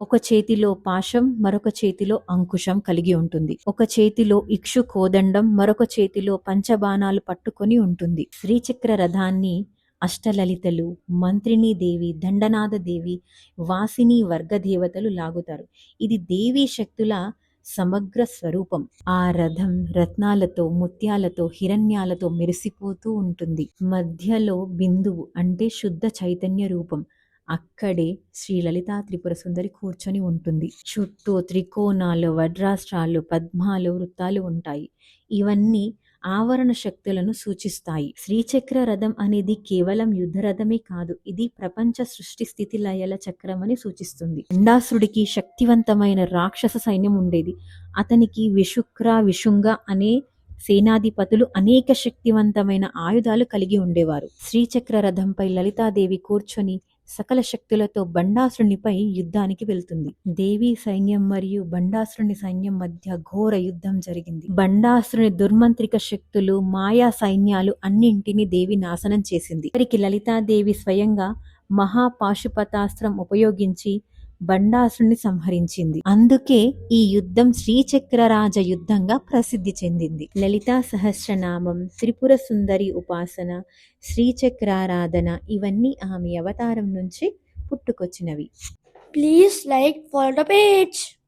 ఒక చేతిలో పాశం, మరొక చేతిలో అంకుశం కలిగి ఉంటుంది. ఒక చేతిలో ఇక్షు కోదండం, మరొక చేతిలో పంచబాణాలు పట్టుకొని ఉంటుంది. శ్రీచక్ర రథాన్ని అష్టలలితలు, మంత్రిని దేవి, దండనాథ దేవి, వాసిని వర్గ దేవతలు లాగుతారు. ఇది దేవీ శక్తుల సమగ్ర స్వరూపం. ఆ రథం రత్నాలతో, ముత్యాలతో, హిరణ్యాలతో మెరిసిపోతూ ఉంటుంది. మధ్యలో బిందువు అంటే శుద్ధ చైతన్య రూపం. అక్కడే శ్రీ లలితా త్రిపుర సుందరి కూర్చొని ఉంటుంది. చుట్టూ త్రికోణాలు, వజ్రాస్త్రాలు, పద్మాలు, వృత్తాలు ఉంటాయి. ఇవన్నీ ఆవరణ శక్తులను సూచిస్తాయి. శ్రీచక్ర రథం అనేది కేవలం యుద్ధ రథమే కాదు, ఇది ప్రపంచ సృష్టి స్థితి లయల చక్రం అని సూచిస్తుంది. చండాసుడికి శక్తివంతమైన రాక్షస సైన్యం ఉండేది. అతనికి విశుక్ర, విశుంగ అనే సేనాధిపతులు అనేక శక్తివంతమైన ఆయుధాలు కలిగి ఉండేవారు. శ్రీచక్ర రథంపై లలితాదేవి కూర్చొని సకల శక్తులతో బండాసురునిపై యుద్ధానికి వెళ్తుంది. దేవి సైన్యం మరియు బండాసురుని సైన్యం మధ్య ఘోర యుద్ధం జరిగింది. బండాసురుని దుర్మంత్రిక శక్తులు, మాయా సైన్యాలు అన్నింటినీ దేవి నాశనం చేసింది. వారికి లలితాదేవి స్వయంగా మహాపాశుపతాస్త్రం ఉపయోగించి బండాసురుని సంహరించింది. అందుకే ఈ యుద్ధం శ్రీచక్రరాజ యుద్ధంగా ప్రసిద్ధి చెందింది. లలితా సహస్రనామం, త్రిపుర సుందరి ఉపాసన, శ్రీచక్రారాధన ఇవన్నీ ఆమె అవతారం నుంచి పుట్టుకొచ్చినవి. Please like, follow the page.